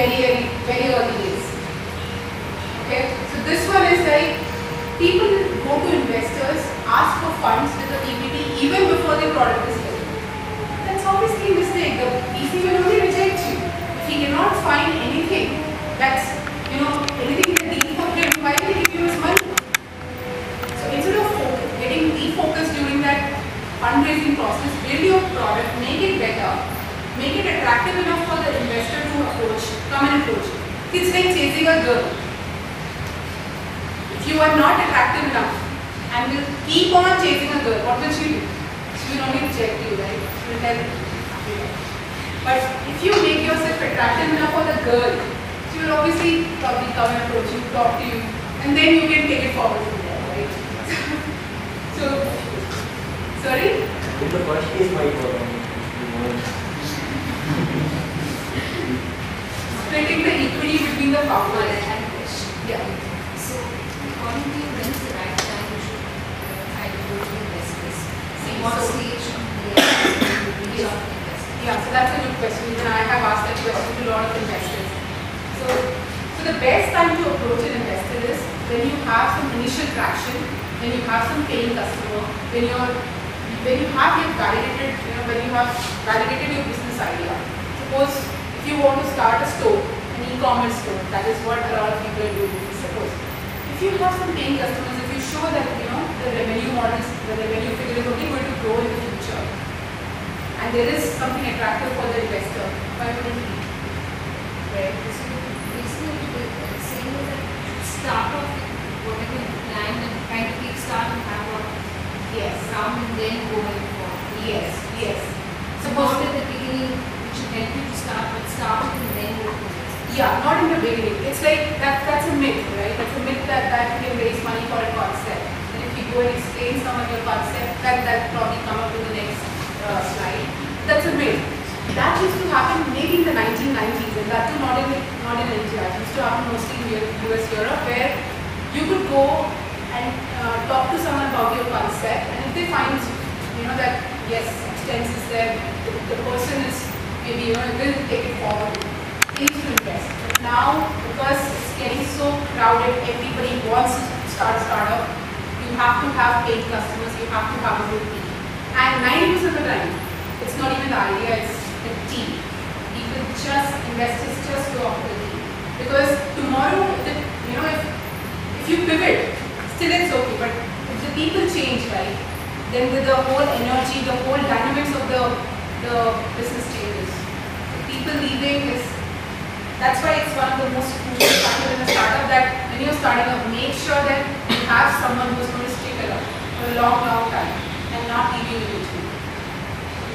very early days. Okay, so this one is like people go to investors, ask for funds with the equity even before the product is ready. That's obviously a mistake. The VC will only reject you if he cannot find anything that's anything that deal for him. Why will he give you his money? So instead of getting refocused during that fundraising process, build your product, make it better, make it attractive enough for the investor to come and approach. It's like chasing a girl. If you are not attractive enough and will keep on chasing a girl, what will she do? She will only reject you, right? She will tell you. But if you make yourself attractive enough for the girl, she will obviously probably come and approach you, talk to you, and then you can take it forward from there, right? So, sorry? In the first case, my splitting the equity between the founder and fish. Yeah. So, according to you, when is the right time you should try to go to investors? See, what stage of the reach out to investors? Yeah, so that's a good question. And I have asked that question to a lot of investors. So the best time to approach an investor is when you have some initial traction, when you have some paying customer, when you have validated, when you have validated your business idea. Suppose if you want to start a store, an e-commerce store, that is what a lot of people are doing. Suppose if you have some paying customers, if you show that the revenue models, the revenue figure is only going to grow in the future, and there is something attractive for the investor, why wouldn't it be? Right. So basically, saying is that start off with whatever you plan and kind of kickstart and have a some and then go in for. Yes. Suppose at the beginning, it should help you to start, but start and then go to this. Yeah, not in the beginning. It's like that's a myth, right? That's a myth that you can raise money for a concept. And if you go and explain some of your concept, that probably come up in the next slide. That's a myth. That used to happen maybe in the 1990s, and that too not in India. It used to happen mostly in US, Europe, where you could go and talk to someone about your concept, and if they find that yes, expense is there, the person is maybe will take it forward, they need to invest. But now, because it's getting so crowded, everybody wants to start a startup, you have to have paid customers, you have to have a good team. And 90% of the time, it's not even the idea, it's the team. Investors just go after the team. Because tomorrow, if you pivot, still it's okay, but if the people change, right, then the whole energy, the whole dynamics of the business changes. The people leaving that's why it's one of the most crucial factors in a startup, that when you're starting up, make sure that you have someone who's going to stick around for a long time and not leave you in between.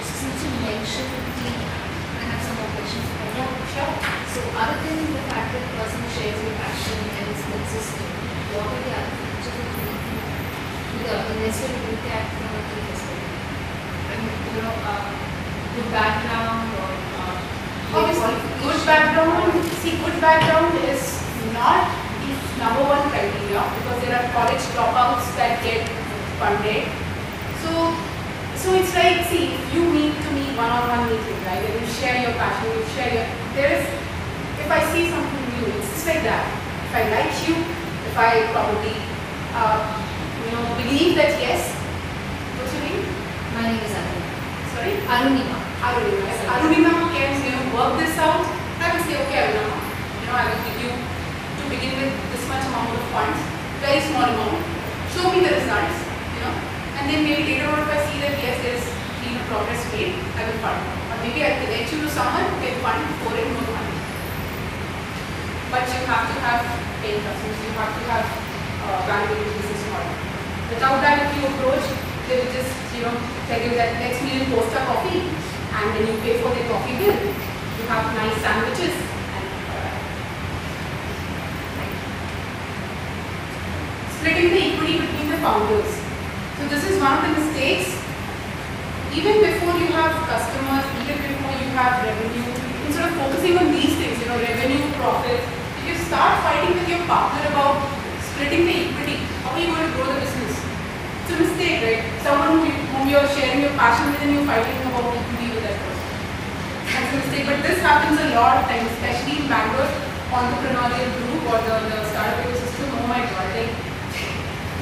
Since you mentioned the team, I have some more questions for you. Sure. So other than the fact that the person shares your passion and is consistent, what are the other features that you think the investor will look at from a team perspective? I mean, good background or obviously, good background. See, good background is not the number one criteria, because there are college dropouts that get funded. So it's like, see, if you meet to meet one-on-one meeting, right, and you share your passion, if I see something new, it's just like that. If I like you, if I probably, believe that yes, what's your name? My name is Arunima. Sorry? Arunima. If Arunima can work this out, I will say, okay, Arunima, I will give you, to begin with, this much amount of funds, very small amount, show me the results, and then maybe later on if I see that yes, there is progress made, I will fund. Or maybe I will connect you to someone who can fund for it more money. But you have to have paying customers, you have to have validated business model. Without that, if you approach, they will just tell you that let's meet in Costa Coffee, and then you pay for the coffee bill. You have nice sandwiches. Splitting the equity between the founders. So this is one of the mistakes. Even before you have customers, even before you have revenue, instead of focusing on these things, revenue, profit, if you start fighting with your partner about splitting the equity, how are you going to grow the business? It's a mistake, right? Someone whom you're sharing your passion with and you're fighting about equity with that person. That's a a mistake, but this happens a lot of times, especially in Bangalore, entrepreneurial group or the startup ecosystem. Oh my god, like,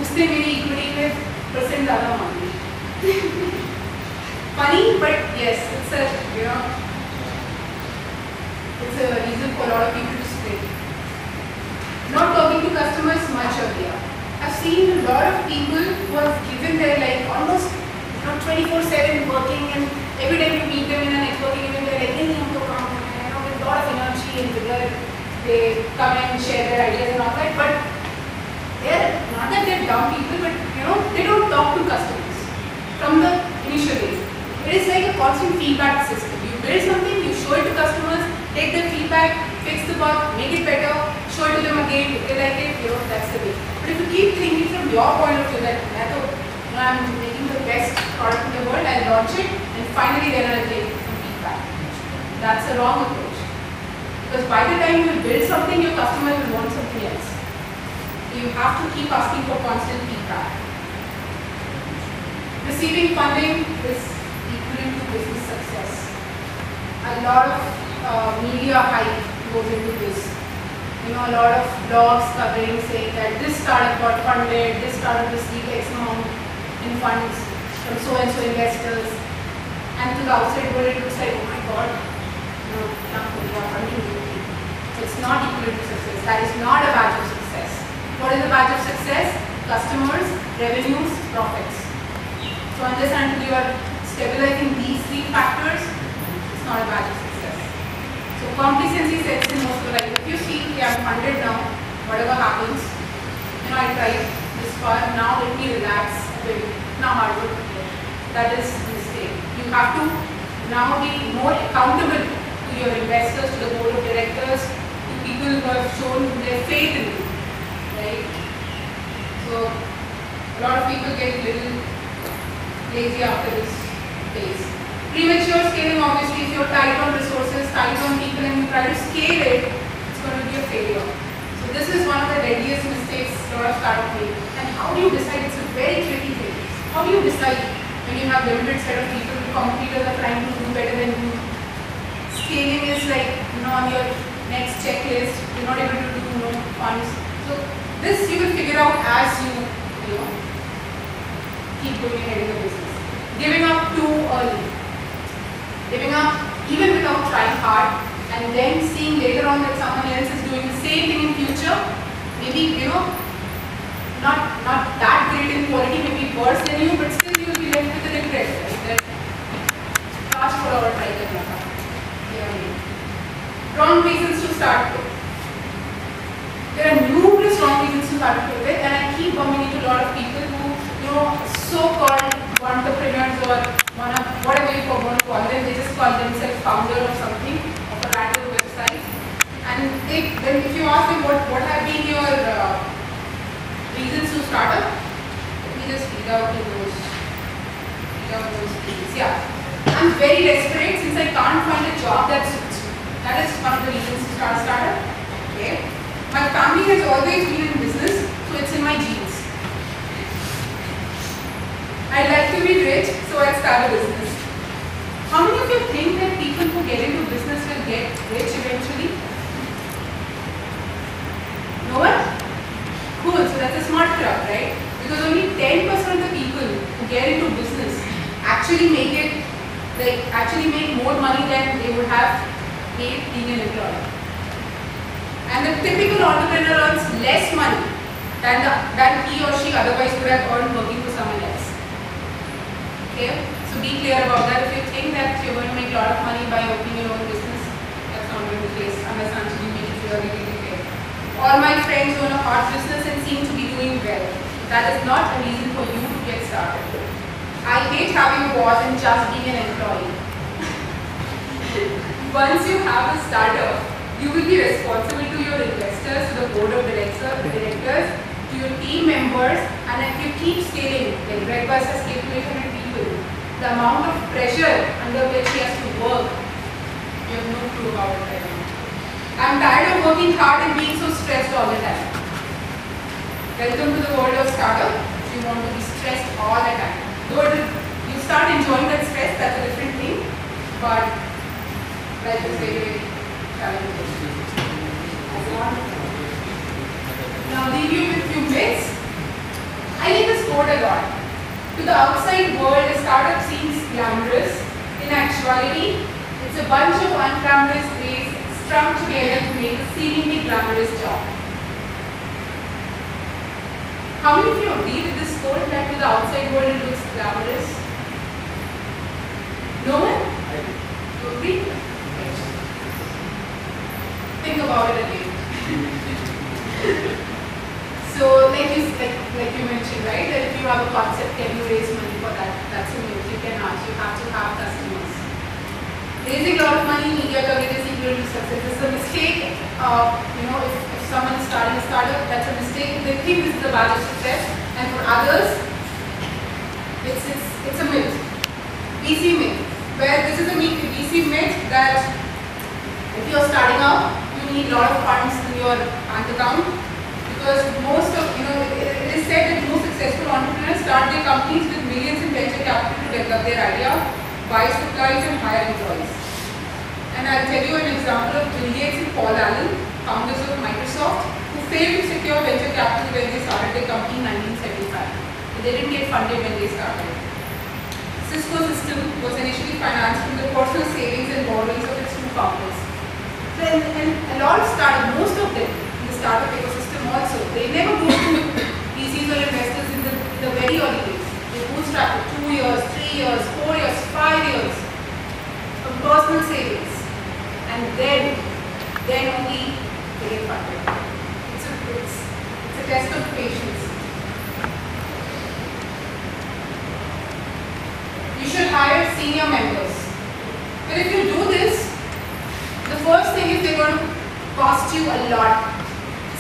उसने मेरी equity में % ज़्यादा मांगी. Funny, but yes, it's a, you know, it's a reason for a lot of people to split. Not talking to customers much earlier. I've seen a lot of people who have given their like almost 24/7 working, and every time you meet them in a networking event, they're like, hey, with a lot of energy and vigor, they come and share their ideas and all that. But they're not that they're dumb people, but you know, they don't talk to customers from the initial days. It is like a constant feedback system. You build something, you show it to customers, take their feedback, fix the bug, make it better, show it to them again, if they like it, you know, that's the way. But if you keep thinking from your point of view that I'm making the best product in the world, I'll launch it, and finally then I'll take some feedback. That's a wrong approach. Because by the time you build something, your customer will want something else. So you have to keep asking for constant feedback. Receiving funding is equivalent to business success. A lot of media hype goes into this. You know, a lot of blogs covering saying that this startup got funded, this startup received X amount in funds from so and so investors, and to the outside world it looks like, oh my god, you know, funding. It's not equivalent to success. That is not a badge of success. What is a badge of success? Customers, revenues, profits. So unless until you are stabilizing these three factors, it's not a badge of success. So complacency sets in most of the life. If you see, okay, I'm funded now, whatever happens, you know, I tried this far, now let me relax a bit. Now hard work. That is a mistake. You have to now be more accountable to your investors, to the board of directors, to people who have shown their faith in you. Right? So a lot of people get a little lazy after this phase. Premature scaling, obviously, if you're tight on resources, tight on people, and you try to scale it, it's going to be a failure. So this is one of the deadliest mistakes a lot of startups make. And how do you decide? It's a very tricky thing. How do you decide when you have limited set of people, competitors are trying to do better than you? Scaling is like, you know, on your next checklist, you're not able to do funds. So this you will figure out as you know, keep going ahead in the business. Giving up too early. Giving up even without trying hard, and then seeing later on that someone else is doing the same thing in future, maybe, you know, not that great in quality, maybe worse than you, but still you will be left with the regret, right? That fast for our try karna. Wrong reasons to start with. There are numerous wrong reasons to start with, and I keep bumping into a lot of people who, you know, so-called entrepreneurs or whatever you want to call them, they just call themselves founder of something, of a random website. And if you ask them what have been your reasons to start up, let me just read out those things. Yeah, I'm very desperate since I can't find a job that suits me. That is one of the reasons to start a startup. Okay. My family has always been in business, so it's in my genes. I'd like to be rich, so I'll start a business. How many of you think that people who get into business will get rich eventually? No one? Cool, so that's a smart crowd, right? Because only 10% of the people who get into business actually make it, like actually make more money than they would have made being an employee. And the typical entrepreneur earns less money than he or she otherwise would have earned working for someone else. Okay? So be clear about that. If you think that you're going to make a lot of money by opening your own business, that's not going to be the case unless you make it really, really clear. All my friends own a hard business and seem to be doing well. That is not a reason for you to get started. I hate having a boss and just being an employee. Once you have a startup, you will be responsible to your investors, to the board of directors, to your team members, and if you keep scaling, like Breakfast has scaled to 800 people, the amount of pressure under which he has to work, you have no clue about it right now. I'm tired of working hard and being so stressed all the time. Welcome to the world of startup. You want to be stressed all the time. Though you start enjoying that stress, that's a different thing, but Life is very, very challenging. Now leave you with few myths. I like this quote a lot. To the outside world, a startup seems glamorous. In actuality, it's a bunch of unglamorous ways strung together to make a seemingly glamorous job. How many of you agree with this quote that to the outside world it looks glamorous? No one? You agree? Think about it again. So, like you mentioned, right? That if you have a concept, can you raise money for that? That's a myth. You cannot. You have to have customers. Raising a lot of money, media coverage is equal to success. It's a mistake. If someone is starting a startup, that's a mistake. They think this is the badge of success, and for others, it's a myth. VC myth, where this is a VC myth that if you're starting out, you need a lot of funds in your bank account, because most of it is said that most successful entrepreneurs start their companies with millions in venture capital to develop their idea, buy supplies, and hire employees. And I'll tell you an example of Bill Gates and Paul Allen, founders of Microsoft, who failed to secure venture capital when they started their company in 1975. They didn't get funded when they started. Cisco system was initially financed from the personal savings and borrowings of its two founders. So, and a lot of startups, most of them in the startup ecosystem also, they never go to VCs or investors in the very early days. They bootstrap for 2 years, 3 years, 4 years, 5 years of personal savings. And then only they get funded. It's a test of patience. You should hire senior members. But if you do this, the first thing is they're going to cost you a lot.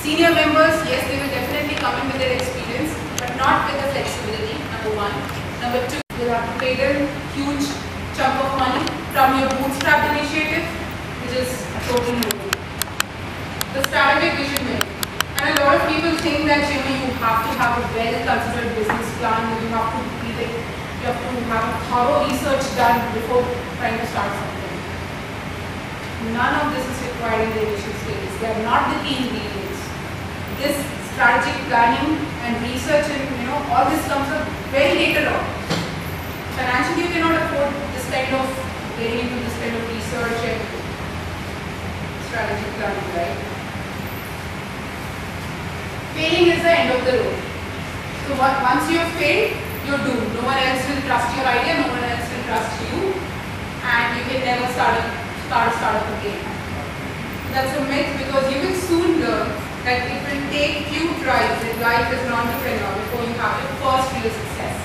Senior members, yes, they will definitely come in with their experience, but not with the flexibility, number one. Number two, you'll have to pay them huge chunk of money from your bootstrap initiative, which is a total no-go. The strategic vision myth. And a lot of people think that you have to have a well-considered business plan, you have to have a thorough research done before trying to start something. None of this is required in the initial stages. They are not the key ingredients. This strategic planning and research and all this comes up very later on. Financially, you cannot afford this kind of getting into this kind of research and strategic planning, right? Failing is the end of the road. So once you have failed, you're doomed. No one else will trust your idea, no one else will trust you, and you can never start up again. That's a myth, because you will soon learn that it will take few tries in life as an entrepreneur before you have your first real success.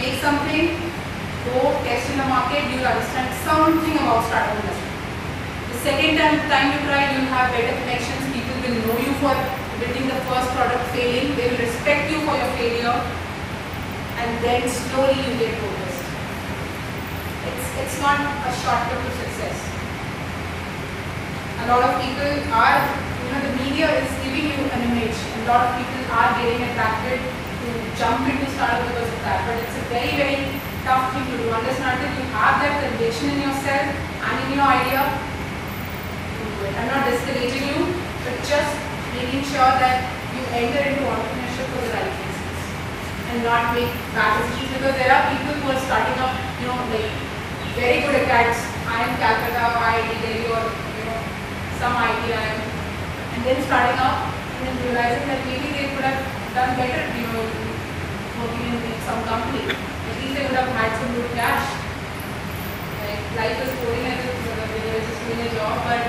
Make something, go test in the market, you'll understand something about startup industry. The second time you try, you'll have better connections, people will know you for building the first product, failing, they will respect you for your failure, and then slowly you get focused. It's not a shortcut to success. A lot of people are, the media is giving you an image. A lot of people are getting attracted to jump into startup because of that, but it's a very, very tough thing to do. Unless until you have that conviction in yourself and in your idea, do it. I'm not discouraging you, but just making sure that you enter into entrepreneurship for the right reasons and not make bad decisions, because there are people who are starting up, like very good at IIM Calcutta, IIT Delhi, or some IIM, and then starting up and then realizing that maybe they could have done better, working in some company. At least they would have had some good cash. Like life is boring as they're just doing a job, but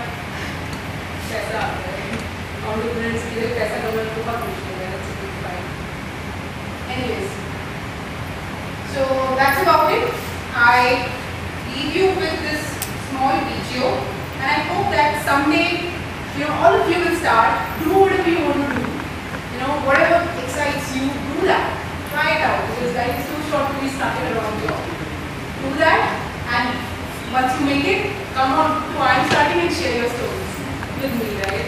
paisa entrepreneurs के लिए पैसा कमाना बहुत मुश्किल है. That's a good fight. Anyways, so that's about it. I leave you with this small video, and I hope that someday, all of you will start, do whatever you want to do. Whatever excites you, do that. Try it out, because life is too short to be stuck in a wrong job. Do that, and once you make it, come on to IIM Starting and share your stories with me, right?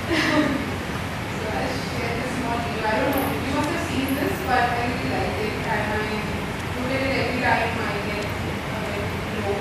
So I'll share this small video. I don't know if you must have seen this, but I really like it, and I do it every time I get low.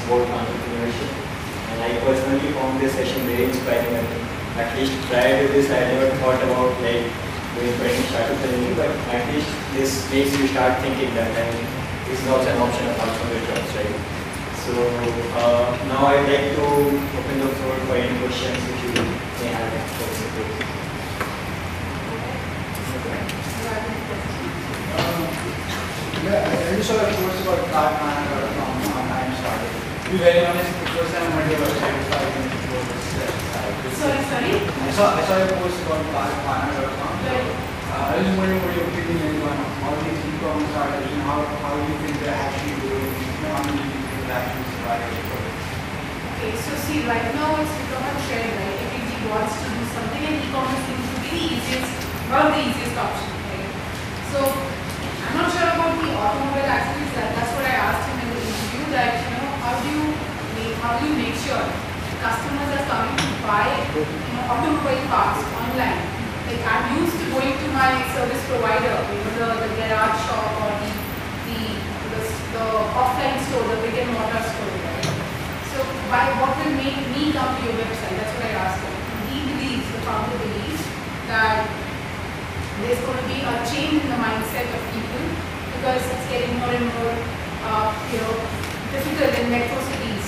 about entrepreneurship. And I personally found this session very inspiring. At least prior to this, I never thought about like doing training startup training, but at least this makes you start thinking that this is also an option apart from your jobs, right? So now I'd like to open the floor for any questions which you may have. I just saw a post about card manager from IIM started. To be very honest, the first time I went to your website was 5 minutes before this. Sorry? I saw a post about cardmanager.com. I was just wondering what your opinion is on all these e-commerce startups and how you think they're actually doing, how many people actually survive. Okay, so see, right now it's become a trend, right? Everybody wants to do something, and e-commerce seems to be the easiest, one of the easiest options, right? So I'm not sure about the automobile accessories. That's what I asked him in the interview. That how do you make sure customers are coming to buy automobile parts online? Like I'm used to going to my service provider, the garage shop or the offline store, the brick and mortar store, right? So what will make me come to your website? That's what I asked him. The founder believes that there's going to be a change in the mindset of people because it's getting more and more difficult in metro cities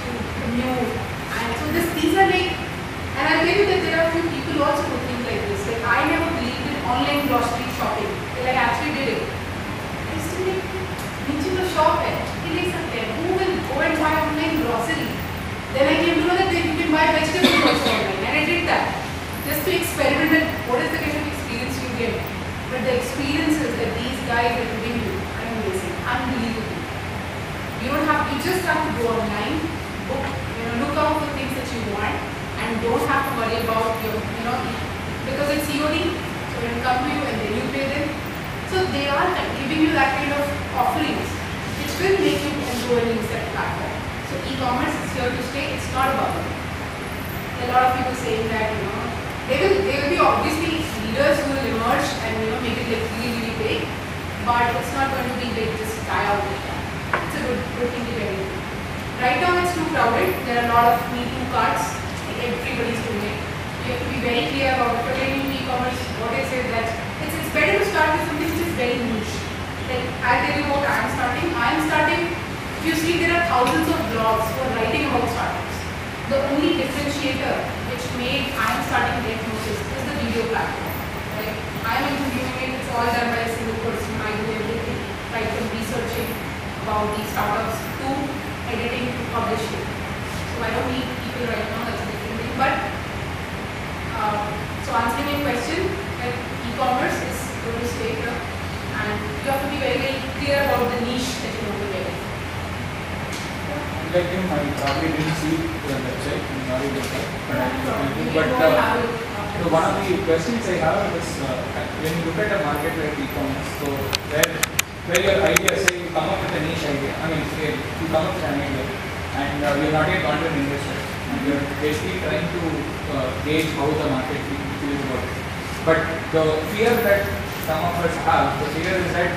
to commute. And so these are like, and I'll tell you that there are a few people also who think like this. Like I never believed in online grocery shopping till I actually did it. I used to like, नीचे तो shop है, ले सकते हैं. Who will go and buy online grocery? Then I came to know that you can buy vegetables also online, and I did that just to experiment and what is the kind of experience you get. But the experiences that these guys are giving you are amazing, unbelievable. You just have to go online, book, look out for things that you want, and don't have to worry about because it's COD, so it will come to you and then you pay them. So they are giving you that kind of offerings, which will make you go and use that platform. So e-commerce is here to stay. It's not about it. There are a lot of people saying that there will be obviously leaders who will emerge and make it like really, really big, but it's not going to be big, just die out like that. It's a good thing to get into. Right now it's too crowded. There are a lot of Me Too cards. Everybody's doing it. You have to be very clear about pertaining to e-commerce. What I say that it's better to start with something which is very niche. Like I'll tell you what I'm starting. If you see, there are thousands of blogs who are writing about startups. The only differentiator which made I'm starting get noticed is the video platform. Right? I'm interviewing it. It's all done by a single person. I do everything, right from researching about these startups to editing to publishing. So I don't need people right now. That's a different thing. But so answering your question, that e-commerce is going to stay here, and you have to be very, very clear about the niche that you want to get in. Like him, I probably didn't see the website. I'm sorry about that. But one of the questions I have is when you look at a market like e-commerce, so where your idea, say you come up with a niche idea, you come up with an idea and you're not yet gone to an investor and you're basically trying to gauge how the market feels about it. But the fear that some of us have, the fear is that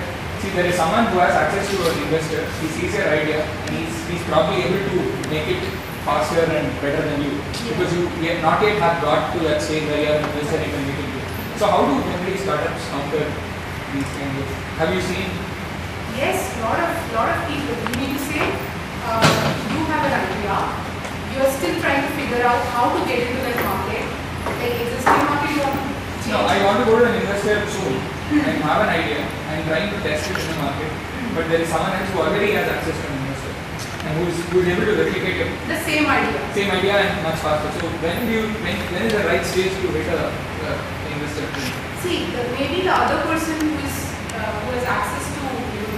there is someone who has access to an investor, he sees your idea and he's probably able to make it faster and better than you because you not yet have got to that stage where you are an investor and you can make it good. So how do generally startups counter these kinds of, have you seen? Yes, lot of people. You need to say, you have an idea, you are still trying to figure out how to get into that market. Like existing market you want to change. No, I want to go to an investor soon. I have an idea, I'm trying to test it in the market, but there is someone else who already has access to an investor and who is able to replicate it. The same idea. Same idea and much faster. So when is the right stage to hit an investor? See, maybe the other person who has access to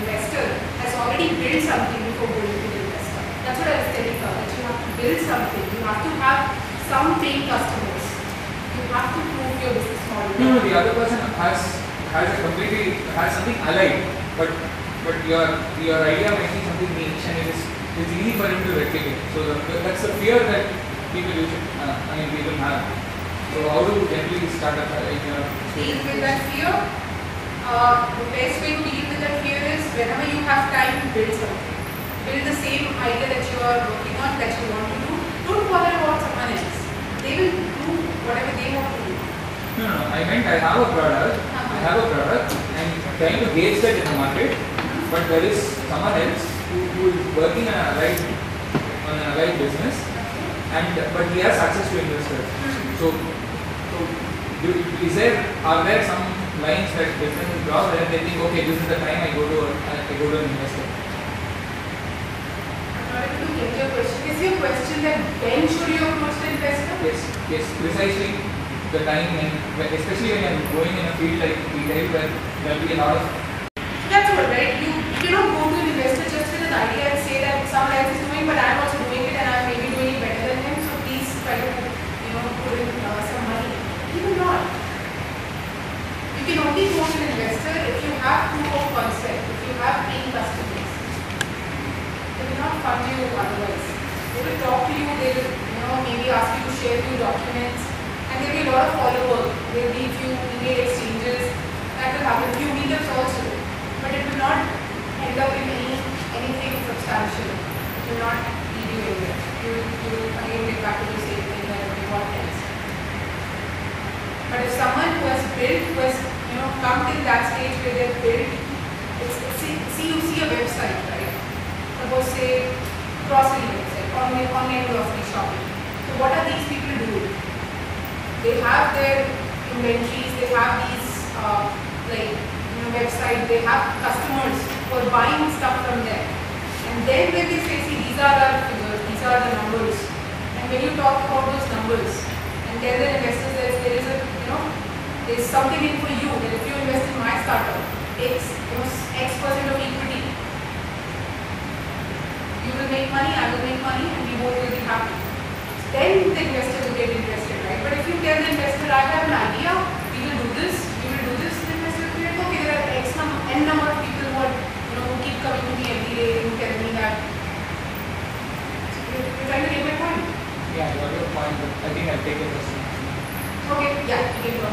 investor has already built something before going to the investor. That's what I was telling her, that you have to build something. You have to have some paying customers. You have to prove your business model. No, the other person has something allied, but your idea might be something niche and it's easy for him to replicate. So that's the fear that people people have. So how do you generally start a deal with that fear? The best way to deal with that fear is whenever you have time to build something. build the same idea that you are working on, that you want to do. Don't bother about someone else. They will do whatever they want to do. No, I meant I have a product. I have a product and trying to gauge that in the market, but there is someone else who is working on an allied business, but he has access to investors. So are there some lines that businesses draw where they think, okay, this is the time I go to an investor? I'm not able to get your question. Is your question that when should you approach the investor? Yes, precisely the time, and especially when you're going in a field like retail where there will be a lot of. That's what, right? You cannot go to an investor just with an idea and say that someone else is doing, but I'm also doing it and I'm maybe doing it better than him. So please try to, put in some money. He will not. You can only go to an investor if you have proof of concept, if you have paying customers. They will not fund you otherwise. They will talk to you. They will, maybe ask you to share few documents, and there will be a lot of follow-up. There will be few email exchanges. That will happen. Few meetups also, but it will not end up in anything substantial. It will not lead you anywhere. You will again get back to the same thing that what else. But if someone who has built, who has come till that stage where they have built, you see a website, right? Suppose say grocery website, online grocery shopping. So what are these people doing? They have their inventories, they have these websites, they have customers who are buying stuff from them. And then when they say, see, these are our figures, these are the numbers. And when you talk about those numbers and tell the investors that there is something in for you, that if you invest in my startup, X percent of equity, you will make money, I will make money, and we both will be happy. Then the investor will get interested, right? But if you tell the investor, I have an idea, we will do this, the investor will be like, okay, there are n number of people who keep coming to me every day and telling me that. So you're trying to get my point. Yeah, I got your point, but I think I'll take your question. Okay, yeah, you can go.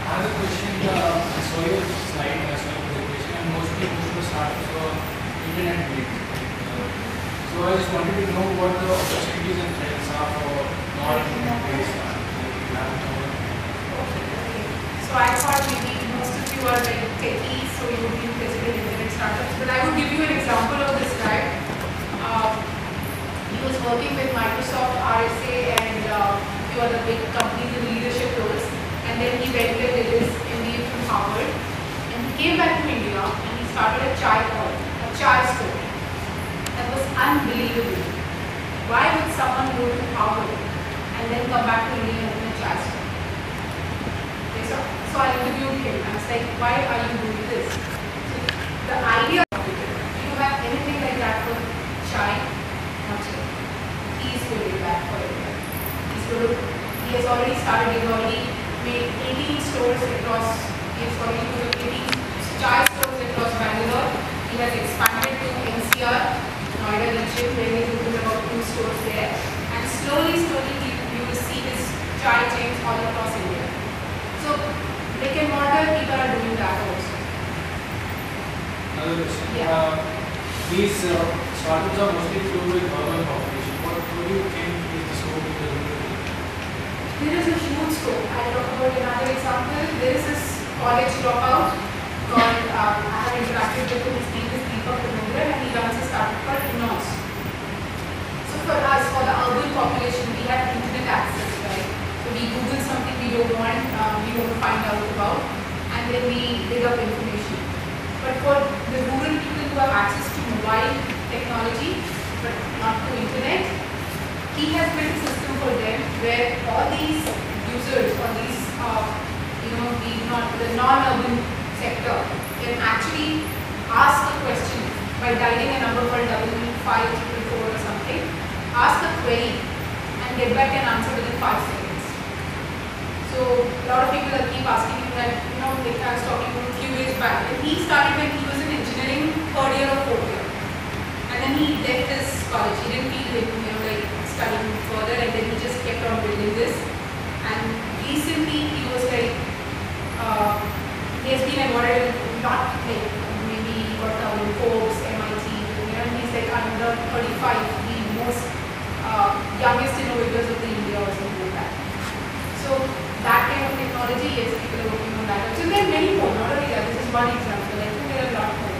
I have a question. I saw your slide, I saw your presentation, and mostly most of the startups were internet based. So I just wanted to know what the opportunities and threats are for non-internet based startups. So I thought maybe most of you are like techies, so you would be interested in internet startups. But I would give you an example of this guy. He was working with Microsoft, RSA, and a few other big companies in leadership roles. And then he went and did his MBA from Harvard. And he came back to India and he started a chai store. That was unbelievable. Why would someone go to Harvard and then come back to India and open a chai store? Okay, so I interviewed him. I was like, why are you doing this? So the idea of it, do you have anything like that for chai? Not yet. He's going back for it. He has already started, he's already made 18 stores across, he has already put 18 chai stores across Bangalore. He has expanded to NCR, Noida region, where he has opened about 2 stores there. And slowly you will see his chai chains all across India. So brick and mortar people are doing that also. Another question. Yeah. These startups are mostly filled with urban population. What do you think is the scope of the rural? There is a huge scope. I'll talk about another example. There is this college dropout called, I have interacted with him, his name is and he runs a startup called IIM. So for us, for the urban population, we have internet access, right? So we Google something we don't want to find out about, and then we dig up information. But for the rural people who have access to mobile technology, but not to internet, he has built a system for them where all these users or these, the non-urban sector can actually ask a question by dialing a number called 544 or something, ask a query and get back an answer within 5 seconds. So a lot of people keep asking him that, like I was talking about a few years back, and he started when he was in engineering 3rd year or 4th year. And then he left his college. He didn't feel like studying further, and then he just kept on building this. And recently he was like, he has been awarded a lot, like maybe got Forbes, MIT, like under 35, the most youngest innovators of the India or something like that. So that kind of technology, yes, people are working on that. So there are many more, not only that, this is one example. I think there are a lot more.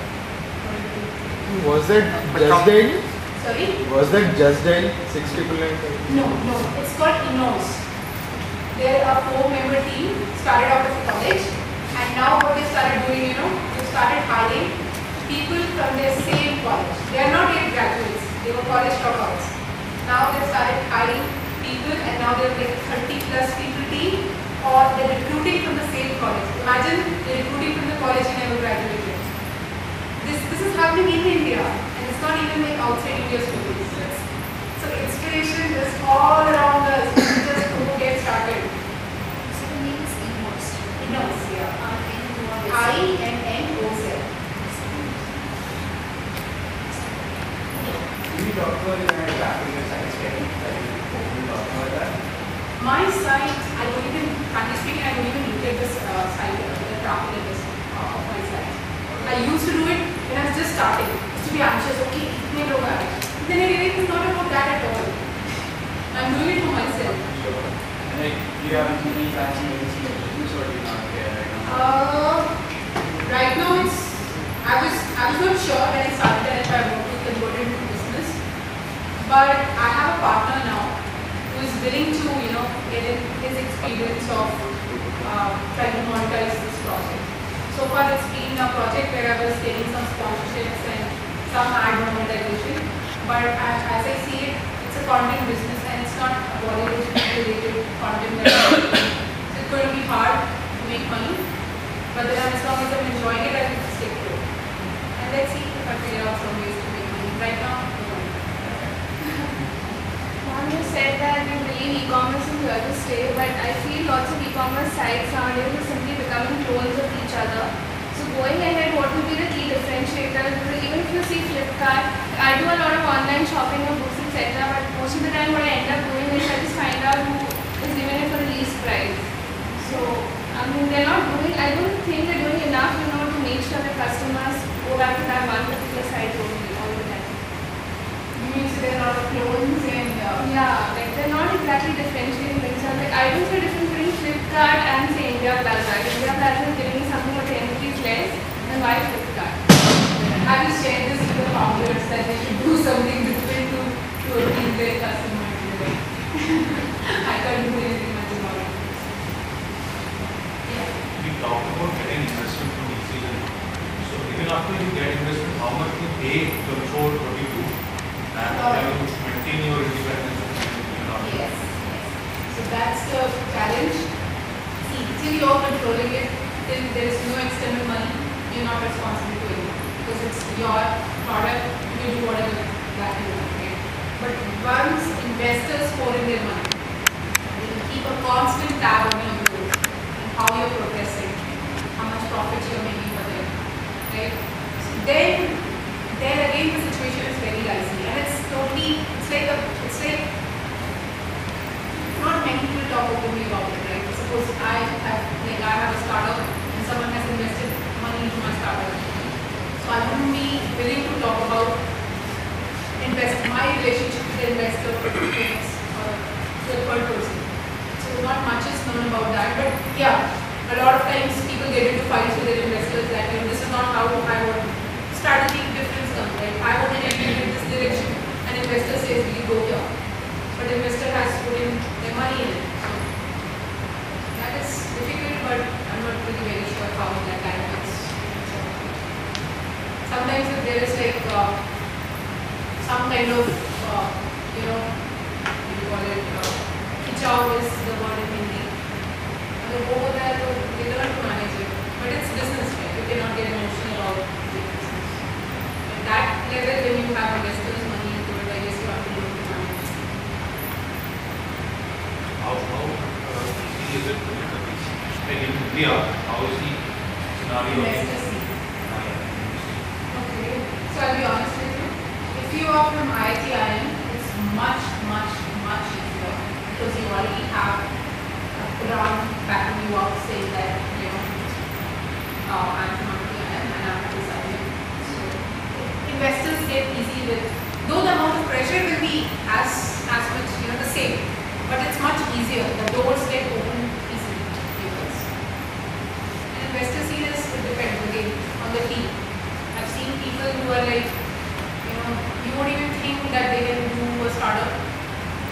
Was that Just Dial? Sorry? Was that Just Dial? 6 people and No, it's called IIMs. They're a 4-member team, started out of college, and now what they started doing, they started hiring people from their same college. They are not yet graduates, they were college dropouts. Now they started hiring people, and now they're like 30 plus people team, or they're recruiting from the same college. Imagine they're recruiting from the college you never graduated. This is happening in India, and it's not even like outside India stories. So inspiration is all around us. We just get started. So the name is IIMs. IIMs, yeah. IIMOs. Can you talk about your traffic and science getting? Can you talk about that? My site, frankly speaking, I don't even look at this site, the traffic and this of my site. I used to do it when I was just starting. Just to be anxious, okay, kitne log aaye. Then I realized it's not about that at all. I'm doing it for myself. Sure. And like, do you have any fancy medicine business or do you not care right now? Right now I was not sure when I started that if I want to convert it into business. But I have a partner now who is willing to, get in his experience of trying to monetize this project. So far it's been a project where I was getting some sponsorships and some ad monetization. But as I see it, it's a content business and it's not a Bollywood related content. So it's going to be hard to make money. But then as long as I'm enjoying it, I will stick to it. And let's see if I figure out some ways to make money. Right now, no. Mom, you said that you believe e-commerce is here to stay, but I feel lots of e-commerce sites nowadays are simply becoming clones of each other. So going ahead, what will be the key differentiator? Because even if you see Flipkart, I do a lot of online shopping of books, etc. But most of the time what I end up doing is I just find out who is giving it for the least price. So, I mean, they're not doing, I don't think they're doing enough, to make sure the customers go back to that one particular site only all the time. You mean so there are a lot of clones and... Yeah, like they're not exactly differentiating themselves. Like I don't see a difference between Flipkart and say India Plaza. If India Plaza is giving me something for 10 rupees less, then why Flipkart? Have you shared this with the founders that they should do something different to appease their customers? I can't do anything much about it. Yeah. We talked about getting investment from VCs. So even after you get investment, how much do they control what you do? And can you maintain your independence? Yes. So that's the challenge. See, till you're controlling it, till there is no external money, you're not responsible to it. Because it's your product, you do whatever that you want, right? But once investors pour in their money, they will keep a constant tab on your growth and how you're progressing, how much profit you're making for them, right? So then again the situation is very dicey, and it's like not many people talk openly about it, right? Suppose I have a startup and someone has invested money into my startup. So I wouldn't be willing to talk about my relationship with the investor or to the third person. So not much is known about that, but yeah, a lot of times people get into fights with their investors that this is not how I want. Strategic difference comes, right? I want to enter in this direction, and investor says we go here, but the investor has put in their money in it. So that is difficult, but I'm not really very sure how that happens. Sometimes if there is like some kind of what do you call it, khichav is the word in Hindi. And over there, they learn to manage it, but it's business, right? You cannot get emotional about it. That level, when you have investors' money into it, I guess you have to do it. How easy is it to get a VC? Like in India, how is the scenario? Investors. Okay, so I'll be honest with you. If you are from IIM, it's much easier because you already have a ground backing you up saying that, I'm from IIM and I'm deciding. So in investors get easy with, though the amount of pressure will be as much, the same, but it's much easier. The doors get open easily. And investors see this, it depends again on the team. I've seen people who are like, you won't even think that they can do a startup.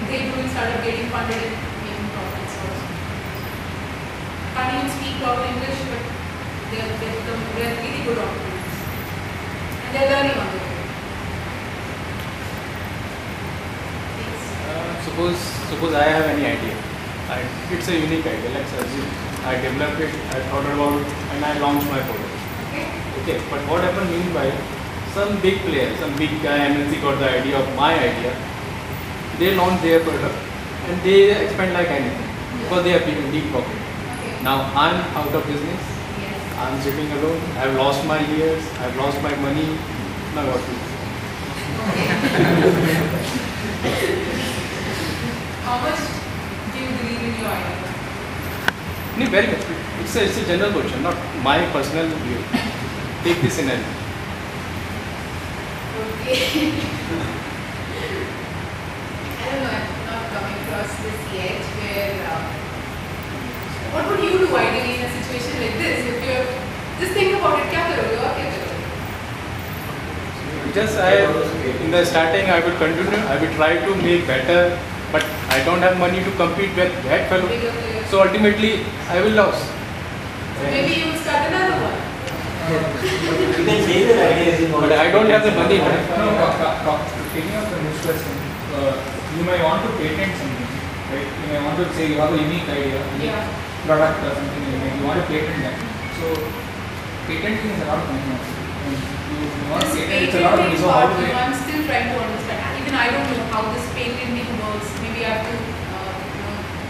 They do startup getting funded and making profits also. Can't even speak proper English, but they're really good entrepreneurs. And they're learning on the way. Suppose I have any idea. It's a unique idea. Let's assume I developed it, I thought about it, and I launched my product. Okay. But what happened meanwhile? Some big player, some big guy MNC got the idea of my idea. They launch their product and they expand like anything because they have deep pocket. Okay. Now I'm out of business. Yes. I'm sitting alone. I've lost my years. I've lost my money. Now what to do? How much do you believe in your idea? No, very much. It's a general question, not my personal view. Take this scenario. Okay. I don't know, I've not come across this yet where what would you do ideally in a situation like this? If you're just think about it, क्या करोगे और क्या करोगे? Just in the starting I would continue, I would try to make better, but I don't have money to compete with that fellow. Bigger players. So ultimately I will lose. So maybe you would start another one. You can say the idea is But I don't have the money. Taking up the next question, you may want to patent something, right? You may want to say you have a unique idea, unique product or something like that. You want to patent that. So patenting is a lot of money. You want to patent, it's a lot of money. So how do they? I'm still trying to understand. Even I don't know how this patenting works. Maybe I have to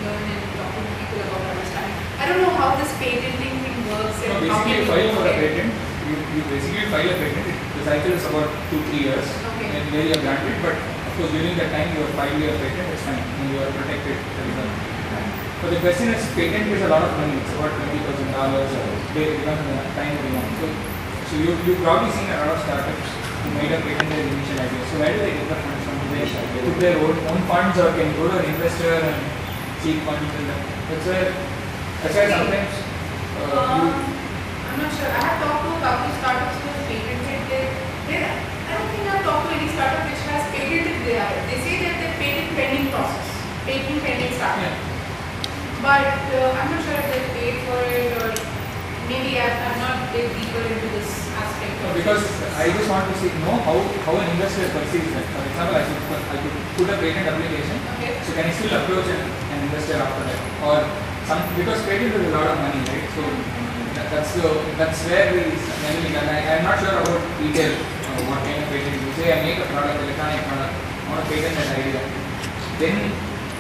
learn and talk to people about understanding. I don't know how this patenting thing works. So And how basically, you many file for a people patent. You basically file a patent. The cycle is about 2-3 years, Okay. and where you are granted. But of course, during that time, you are filing your patent. It's fine, and you are protected. But the question is, patent is a lot of money. It's about $20,000. They become the time that you want. So you've probably seen a lot of startups who made a patent their initial idea. So where do they get the funds from? Do they put their own funds, or can you go to an investor and seek funds? And that's why sometimes I'm not sure. I have talked to a couple of startups who have patented I don't think I've talked to any startup which has patented their idea. They say that they're patent pending process, patent pending startup. But I'm not sure if they paid for it or maybe I've not dig deeper into this aspect. because I just want to know how an investor perceives that. For example, I could put a patent application. Okay. So can I still approach an investor after that? Or because patent is a lot of money, right? So that's where we mainly done. I'm not sure about retail, what kind of patent. You say I make a product, electronic product, I want to patent that idea. Then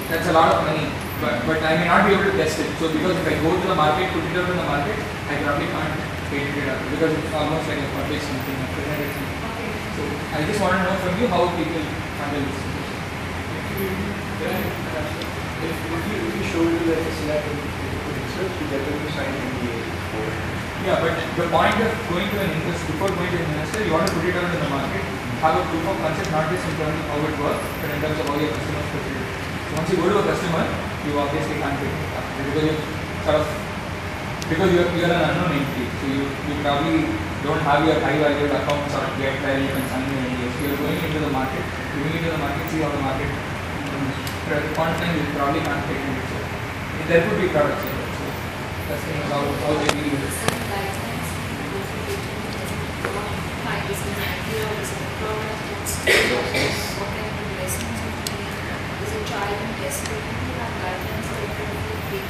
that's a lot of money. But I may not be able to test it. So because if I go to the market, put it out in the market, I probably can't patent it up because it's almost like a published something, a presented thing. Okay. So I just want to know from you how people handle this. If you show you that it's like research, you definitely sign NDA. Yeah, but the point of going to an investor, before going to an investor, you want to put it out in the market, have a proof of concept, not just in terms of how it works, but in terms of how your customers perceive it. So once you go to a customer, you obviously can't pick it up because you're an unknown entity. So you probably don't have your high valued accounts or get where you can sign your NDAs. You're going into the market, see how the market but at the point in time you probably can't take it. So there could be products like that. So that's how they deal with it. Some guidelines, my business idea, is a product, what kind of investments you need, is a trial and test. You have guidelines that you can take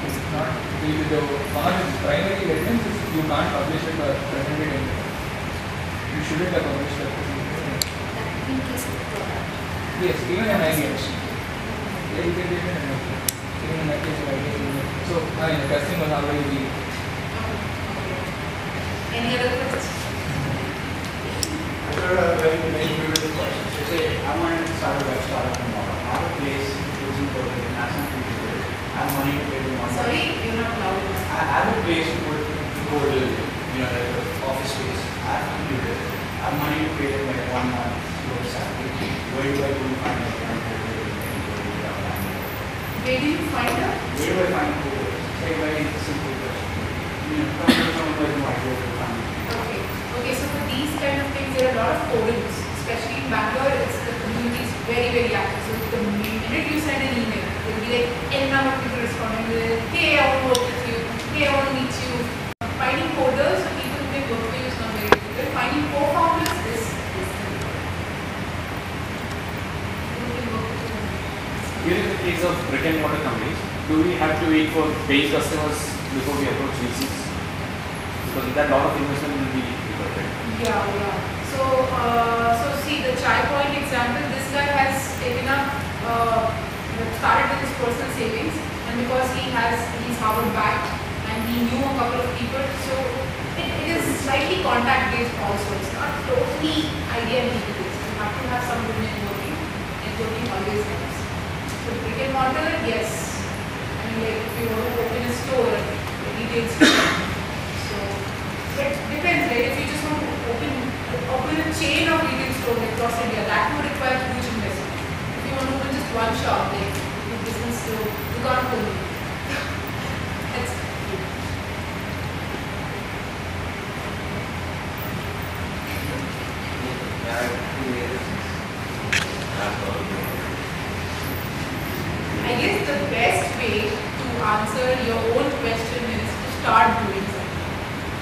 It's not the one of the primary evidence is you can't publish it or present it anywhere. You shouldn't have published that presentation. that in case of the product. Yes, even an idea. Yeah, you can take it and even in that case of idea. So the testing was already being. Any other questions? After a very beautiful question. So say I want to start a web startup tomorrow. I have a place using the international people. I have money to pay the money. Sorry, you're not loud. I have a place to put the code, like an office space. I where do I go to find a current portal? Where do you find out? Where do I find portals? It's like a very simple question. Coming from somewhere who I go to find. Okay. Okay, so for these kind of things, there are a lot of forums, especially in Bangalore. It's the community is very, very active. So the minute you send an email, there will be like n number of people responding with, hey, I want to work with you. Hey, I want to meet you. Finding coders or people who can work with you is not very difficult. Finding co-founders is difficult. Here in the case of brick and mortar companies, do we have to wait for paying customers before we approach VCs? Because that lot of investment will be required, right? Yeah. So see the Chai Point example. This guy has taken up, started with his personal savings, and because he's Harvard backed, and he knew a couple of people, so it is slightly contact based also. It's not totally idea and people based. You have to have some good networking. Networking always helps. So brick and mortar, yes. I mean, like if you want to open a store, a retail store. So it depends, right? If you just want to open a chain of retail stores across India, that would require huge investment. If you want to open just one shop, like a business store, you can't open it. That's I guess the best way to answer your own question is to start doing something.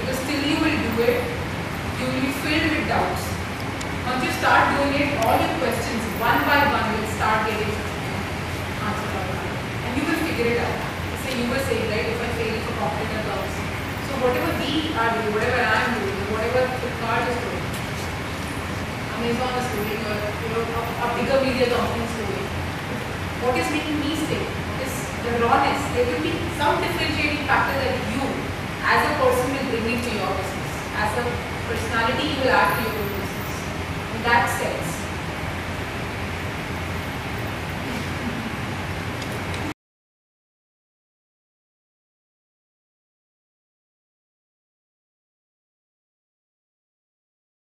Because till you will do it, you will be filled with doubts. Once you start doing it, all your questions one by one will start getting answered automatically. And you will figure it out. Say you were saying, right, if I fail for computer terms. So whatever we are doing, whatever I am doing, whatever Flipkart is doing, Amazon is doing, or a bigger media company is doing, what is making me stay is the rawness. There will be some differentiating factor that you, as a person, will bring into your business. As a personality, you will add to your